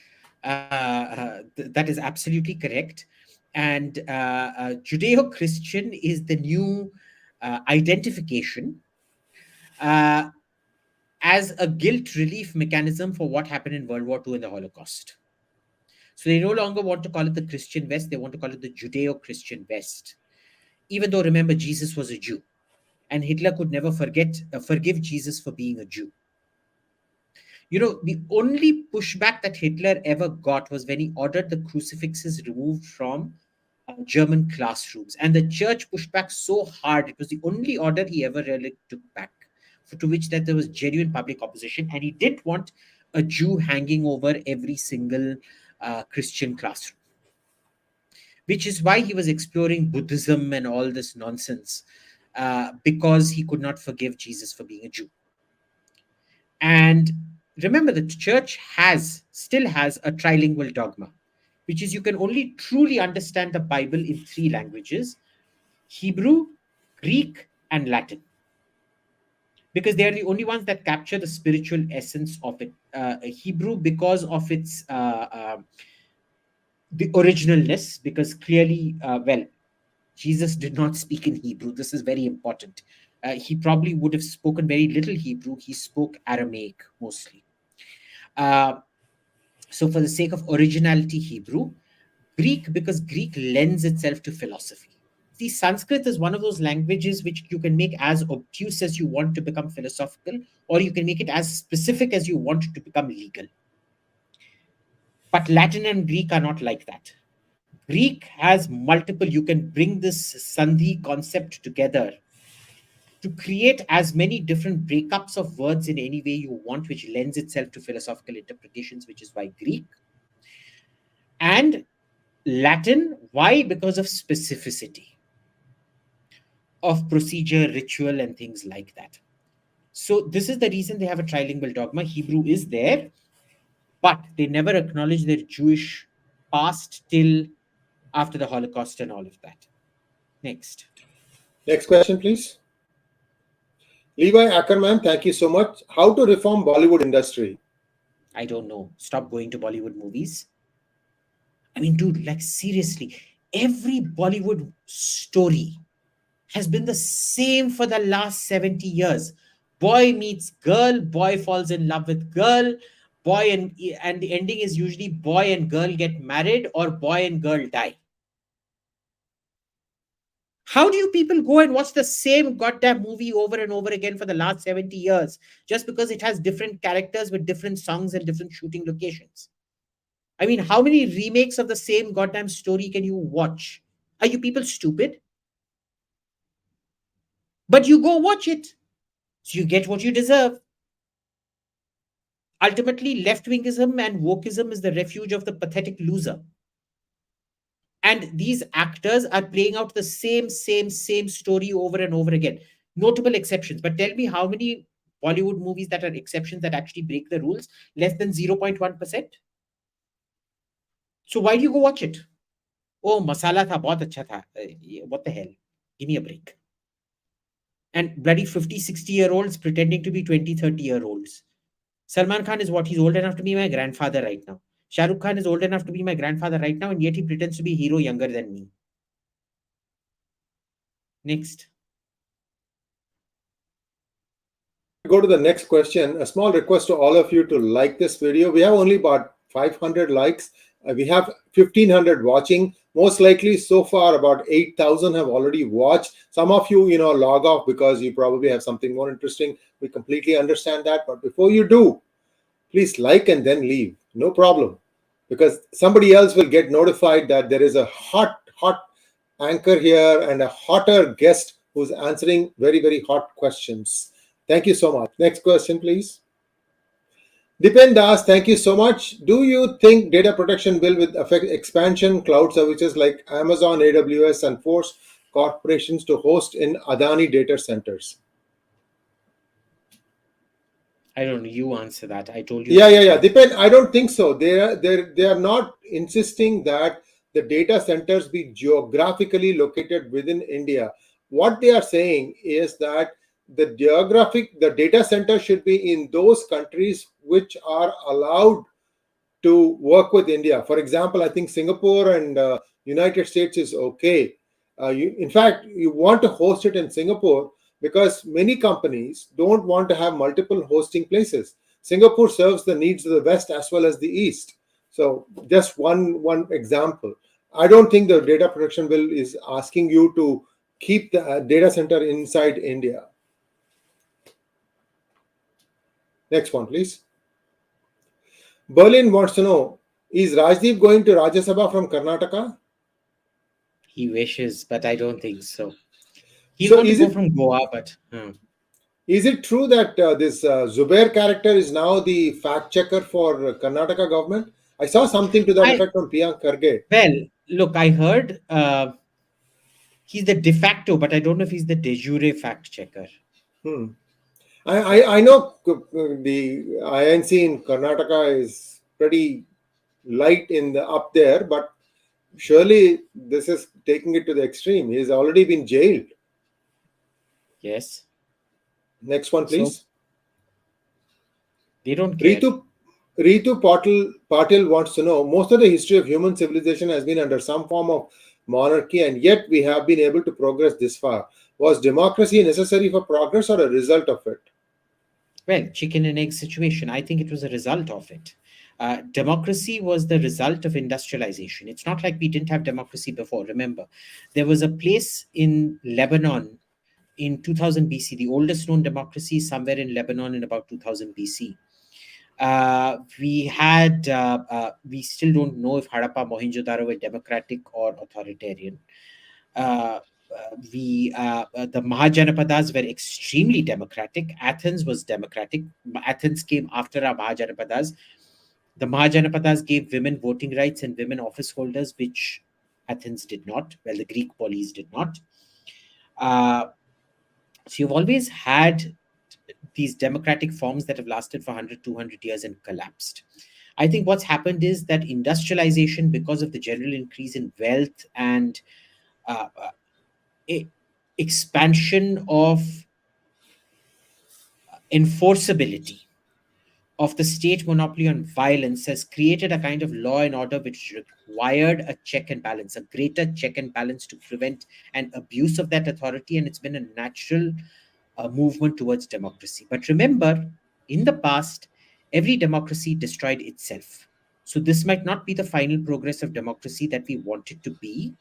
That is absolutely correct. And Judeo Christian is the new identification as a guilt relief mechanism for what happened in World War II and the Holocaust. So they no longer want to call it the Christian West, they want to call it the Judeo Christian West. Even though, remember, Jesus was a Jew, and Hitler could never forgive Jesus for being a Jew. You know, the only pushback that Hitler ever got was when he ordered the crucifixes removed from German classrooms. And the church pushed back so hard. It was the only order he ever really took back, to which that there was genuine public opposition. And he didn't want a Jew hanging over every single Christian classroom, which is why he was exploring Buddhism and all this nonsense, because he could not forgive Jesus for being a Jew. And remember, the church still has a trilingual dogma, which is you can only truly understand the Bible in three languages: Hebrew, Greek, and Latin, because they are the only ones that capture the spiritual essence of it. Hebrew, because of its the originalness, because clearly, Jesus did not speak in Hebrew. This is very important. He probably would have spoken very little Hebrew. He spoke Aramaic mostly. So for the sake of originality, Hebrew. Greek, because Greek lends itself to philosophy. See, Sanskrit is one of those languages which you can make as obtuse as you want to become philosophical, or you can make it as specific as you want to become legal. But Latin and Greek are not like that. Greek has multiple, you can bring this Sandhi concept together to create as many different breakups of words in any way you want, which lends itself to philosophical interpretations, which is why Greek. And Latin, why? Because of specificity of procedure, ritual, and things like that. So this is the reason they have a trilingual dogma. Hebrew is there, but they never acknowledge their Jewish past till after the Holocaust and all of that. Next. Next question, please. Levi Ackerman, thank you so much. How to reform Bollywood industry? I don't know. Stop going to Bollywood movies. I mean, dude, like seriously, every Bollywood story has been the same for the last 70 years. Boy meets girl, boy falls in love with girl, boy and the ending is usually boy and girl get married or boy and girl die. How do you people go and watch the same goddamn movie over and over again for the last 70 years just because it has different characters with different songs and different shooting locations? I mean, how many remakes of the same goddamn story can you watch? Are you people stupid? But you go watch it. So you get what you deserve. Ultimately, left-wingism and wokeism is the refuge of the pathetic loser. And these actors are playing out the same story over and over again. Notable exceptions. But tell me how many Bollywood movies that are exceptions that actually break the rules? Less than 0.1%. So why do you go watch it? Oh, masala tha, bahut acha tha. What the hell? Give me a break. And bloody 50, 60-year-olds pretending to be 20, 30-year-olds. Salman Khan is what? He's old enough to be my grandfather right now. Shah Rukh Khan is old enough to be my grandfather right now, and yet he pretends to be a hero younger than me. Next. Go to the next question. A small request to all of you to like this video. We have only about 500 likes. We have 1,500 watching. Most likely, so far, about 8,000 have already watched. Some of you, log off because you probably have something more interesting. We completely understand that. But before you do, please like and then leave. No problem. Because somebody else will get notified that there is a hot anchor here and a hotter guest who's answering very, very hot questions. Thank you so much. Next question, please. Dipen Das, thank you so much. Do you think data protection bill will affect expansion cloud services like Amazon, AWS, and force corporations to host in Adani data centers? I don't know. You answer that. I told you. Yeah. Depend. I don't think so. They are not insisting that the data centers be geographically located within India. What they are saying is that the data center should be in those countries which are allowed to work with India. For example, I think Singapore and United States is okay. In fact, you want to host it in Singapore because many companies don't want to have multiple hosting places. Singapore serves the needs of the West as well as the East. So, just one example. I don't think the data protection bill is asking you to keep the data center inside India. Next one, please. Berlin wants to know, is Rajdeep going to Rajya Sabha from Karnataka? He wishes, but I don't think so. He's So going to is go it- from Goa, but Is it true that this Zubair character is now the fact checker for Karnataka government? I saw something to that effect from Priyank Kharge. well, look, I heard he's the de facto, but I don't know if he's the de jure fact checker. Hmm. I know the INC in Karnataka is pretty light in the up there, but surely this is taking it to the extreme. He has already been jailed. Yes, Next one, please. so they don't care. Ritu Patil wants to know, most of the history of human civilization has been under some form of monarchy, and yet we have been able to progress this far. Was democracy necessary for progress or a result of it? Well, chicken and egg situation. I think it was a result of it. Democracy was the result of industrialization. It's not like we didn't have democracy before. Remember, there was a place in Lebanon in 2000 BC, the oldest known democracy somewhere in Lebanon in about 2000 BC. We still don't know if Harappa, Mohenjo-daro were democratic or authoritarian. The Mahajanapadas were extremely democratic. Athens was democratic. Athens came after our Mahajanapadas. The Mahajanapadas gave women voting rights and women office holders, which Athens did not. Well, the Greek polis did not. So you've always had these democratic forms that have lasted for 100, 200 years and collapsed. I think what's happened is that industrialization, because of the general increase in wealth and expansion of enforceability of the state monopoly on violence, has created a kind of law and order which required a check and balance, a greater check and balance to prevent an abuse of that authority. And it's been a natural movement towards democracy. But remember, in the past, every democracy destroyed itself. So this might not be the final progress of democracy that we want it to be.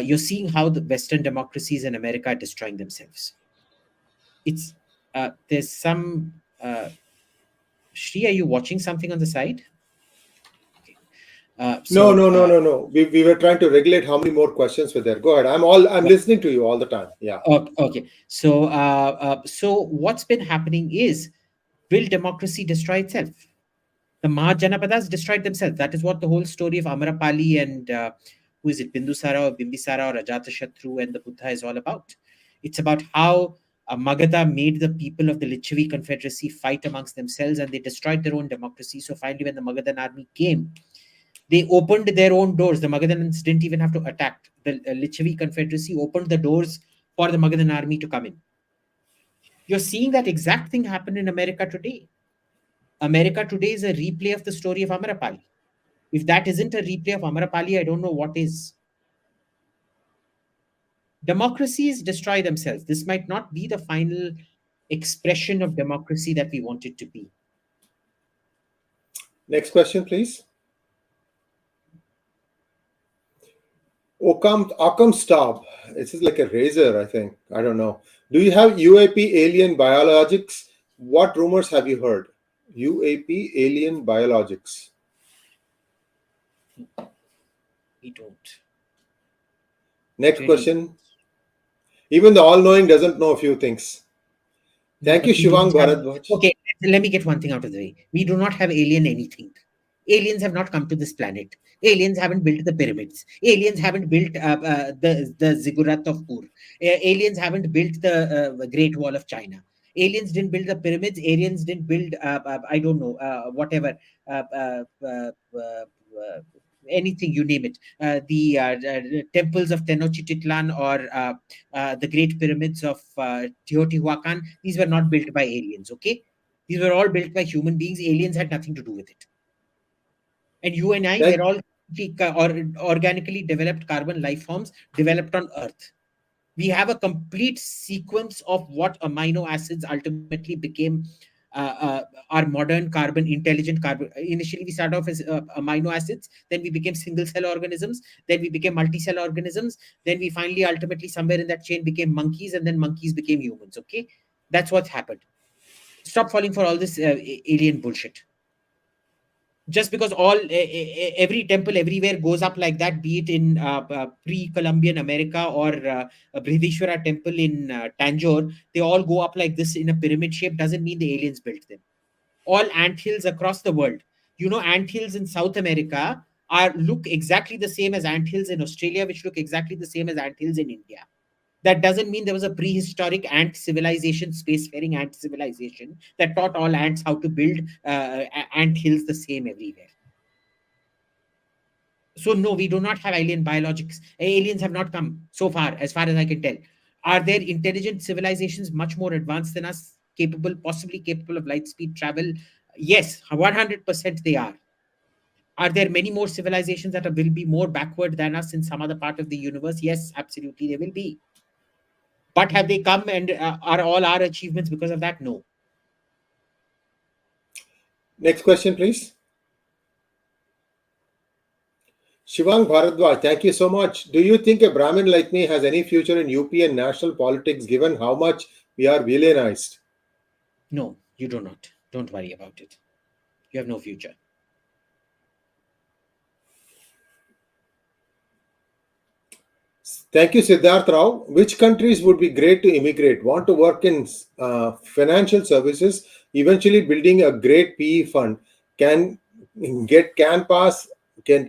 You're seeing how the Western democracies in America are destroying themselves. It's there's some. Shri, are you watching something on the side? Okay. No. We were trying to regulate how many more questions were there. Go ahead. I'm listening to you all the time. Yeah. Okay. So what's been happening is, will democracy destroy itself? The Mahajanapadas destroyed themselves. That is what the whole story of Amrapali and who is it, Bindusara or Bimbisara or Ajatashatru and the Buddha is all about. It's about how Magadha made the people of the Lichavi Confederacy fight amongst themselves, and they destroyed their own democracy. So finally, when the Magadhan army came, they opened their own doors. The Magadhans didn't even have to attack. The Lichavi Confederacy opened the doors for the Magadhan army to come in. You're seeing that exact thing happen in America today. America today is a replay of the story of Amrapali. If that isn't a replay of Amrapali, I don't know what is. Democracies destroy themselves. This might not be the final expression of democracy that we want it to be. Next question, please. Occam Stab. This is like a razor, I think. I don't know. Do you have UAP alien biologics? What rumors have you heard? UAP alien biologics. We don't. Next Really? question. Even the all-knowing doesn't know a few things. Thank you, But we don't Shivang have- Bharadwaj. Okay, Let me get one thing out of the way. We do not have alien anything. Aliens have not come to this planet. Aliens haven't built the pyramids. Aliens haven't built the ziggurat of Ur. Aliens haven't built the Great Wall of China. Aliens didn't build the pyramids. Aliens didn't build, I don't know, whatever, uh, uh, uh, uh, uh, anything, you name it. The temples of Tenochtitlan or the Great Pyramids of Teotihuacan, these were not built by aliens, okay? These were all built by human beings. Aliens had nothing to do with it. And you and I, Thank, we're all organically developed carbon life forms developed on Earth. We have a complete sequence of what amino acids ultimately became our modern carbon, intelligent carbon. Initially, we started off as amino acids, then we became single cell organisms, then we became multi-cell organisms, then we finally, ultimately, somewhere in that chain became monkeys, and then monkeys became humans. Okay, that's what's happened. Stop falling for all this alien bullshit. Just because every temple everywhere goes up like that, be it in pre-Columbian America or Brihadishwara temple in Tanjore, they all go up like this in a pyramid shape, doesn't mean the aliens built them. All ant hills across the world, ant hills in South America look exactly the same as ant hills in Australia, which look exactly the same as ant hills in India. That doesn't mean there was a prehistoric ant civilization, spacefaring ant civilization, that taught all ants how to build ant hills the same everywhere. So no, we do not have alien biologics. Aliens have not come so far, as I can tell. Are there intelligent civilizations much more advanced than us, possibly capable of light speed travel? Yes, 100% they are. Are there many more civilizations that will be more backward than us in some other part of the universe? Yes, absolutely, they will be. But have they come, and are all our achievements because of that? No. next question, please. Shivang Bharadwaj, thank you so much. Do you think a Brahmin like me has any future in UP and national politics given how much we are villainized? No, you do not. Don't worry about it. You have no future. Thank you, Siddharth Rao. Which countries would be great to immigrate? Want to work in financial services, eventually building a great PE fund. Can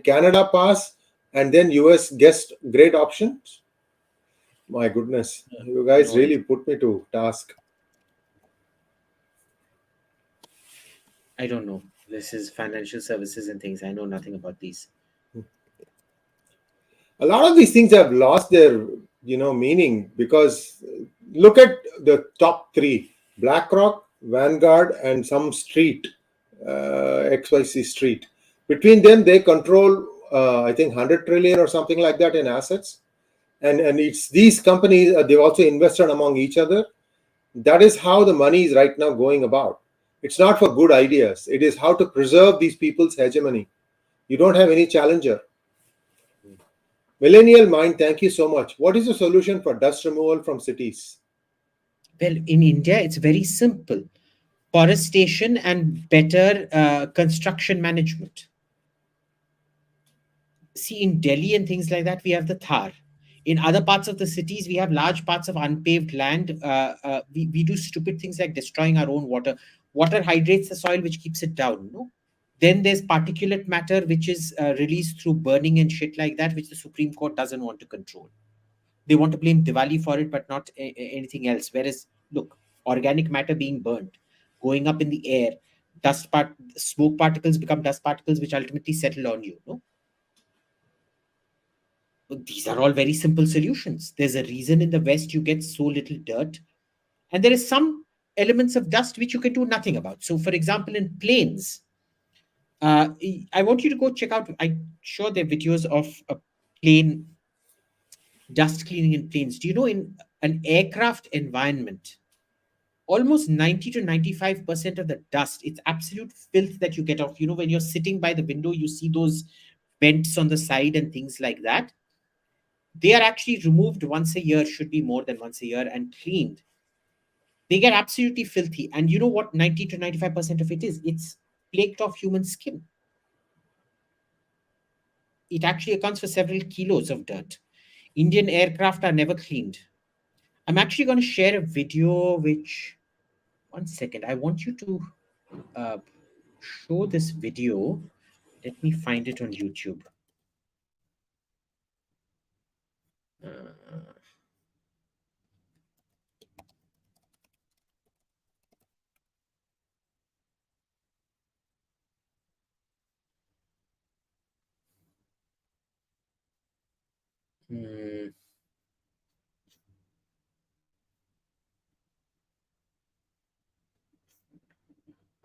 Canada pass, and then US guest great options? My goodness, you guys No, really put me to task. I don't know. This is financial services and things. I know nothing about these. A lot of these things have lost their meaning, because look at the top three: BlackRock, Vanguard, and some street, XYC street. Between them, they control I think 100 trillion or something like that in assets, and it's these companies, they've also invested among each other. That is how the money is right now going about. It's not for good ideas. It is how to preserve these people's hegemony. You don't have any challenger. Millennial Mind, thank you so much. What is the solution for dust removal from cities? Well, in India, it's very simple: forestation and better construction management. See, in Delhi and things like that, we have the Thar. In other parts of the cities, we have large parts of unpaved land. We do stupid things like destroying our own water. Water hydrates the soil, which keeps it down. No? Then there's particulate matter, which is released through burning and shit like that, which the Supreme Court doesn't want to control. They want to blame Diwali for it, but not anything else. Whereas, look, organic matter being burned, going up in the air, smoke particles become dust particles, which ultimately settle on you. No? These are all very simple solutions. There's a reason in the West you get so little dirt, and there is some elements of dust which you can do nothing about. So, for example, in planes, I want you to go check out. I'm sure there are videos of a plane dust cleaning in planes. Do you know, in an aircraft environment, almost 90 to 95% of the dust, it's absolute filth that you get off. When you're sitting by the window, you see those vents on the side and things like that. They are actually removed once a year, should be more than once a year, and cleaned. They get absolutely filthy. And you know what 90 to 95% of it is? It's flaked off human skin. It actually accounts for several kilos of dirt. Indian aircraft are never cleaned. I'm actually going to share a video which, one second, I want you to show this video. Let me find it on YouTube.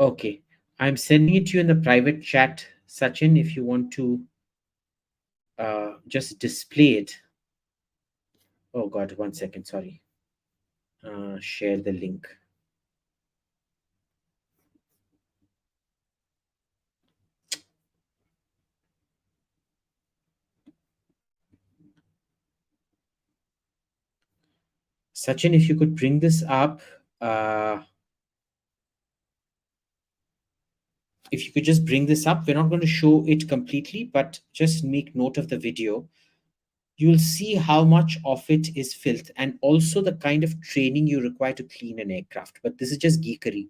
Okay, I'm sending it to you in the private chat, Sachin, if you want to just display it. Oh God, 1 second, sorry. Share the link. Sachin, if you could bring this up, if you could just bring this up, we're not going to show it completely, but just make note of the video. You'll see how much of it is filth and also the kind of training you require to clean an aircraft. But this is just geekery.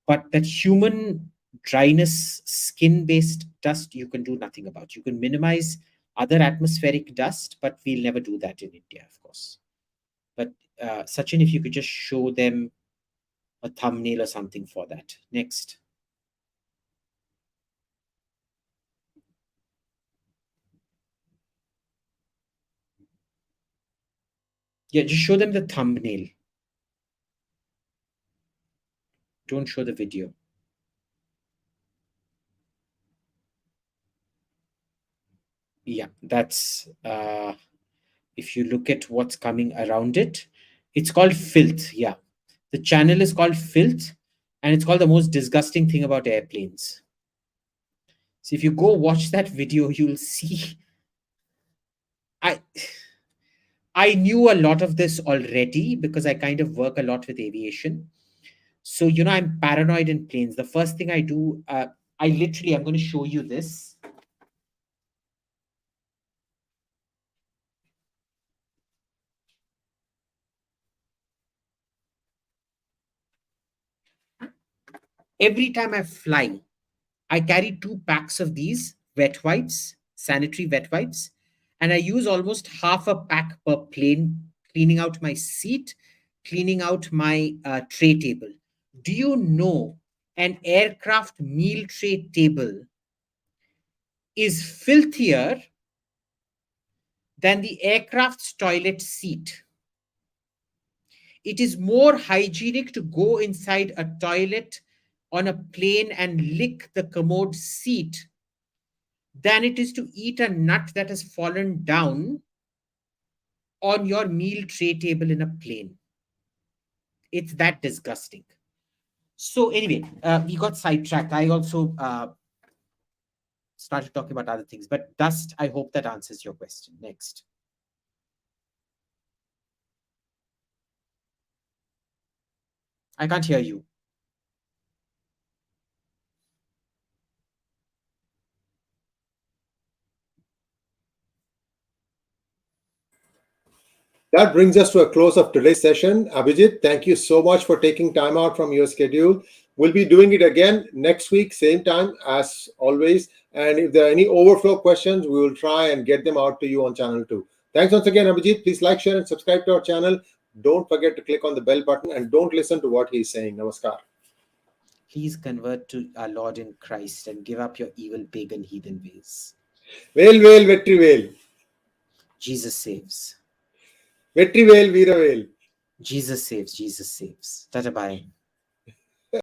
But that human dryness, skin-based dust, you can do nothing about. You can minimize other atmospheric dust, but we'll never do that in India, of course. But Sachin, if you could just show them a thumbnail or something for that. Next. Yeah, just show them the thumbnail. Don't show the video. Yeah, that's if you look at what's coming around it, it's called filth. Yeah, the channel is called filth, and it's called the most disgusting thing about airplanes. So if you go watch that video, you'll see. I knew a lot of this already because I kind of work a lot with aviation. So, I'm paranoid in planes. The first thing I do, I'm going to show you this. Every time I fly, I carry 2 packs of these wet wipes, sanitary wet wipes, and I use almost half a pack per plane, cleaning out my seat, cleaning out my tray table. Do you know an aircraft meal tray table is filthier than the aircraft's toilet seat? It is more hygienic to go inside a toilet on a plane and lick the commode seat than it is to eat a nut that has fallen down on your meal tray table in a plane. It's that disgusting. So anyway, we got sidetracked. I also started talking about other things, but dust, I hope that answers your question. Next. I can't hear you. That brings us to a close of today's session. Abhijit, thank you so much for taking time out from your schedule. We'll be doing it again next week, same time as always. And if there are any overflow questions, we will try and get them out to you on channel 2. Thanks once again, Abhijit. Please like, share, and subscribe to our channel. Don't forget to click on the bell button and don't listen to what he's saying. Namaskar. Please convert to our Lord in Christ and give up your evil pagan heathen ways. Vel, vel, vetri vel. Jesus saves. Vetri vel, veera vel. Jesus saves. Jesus saves. Tata bye.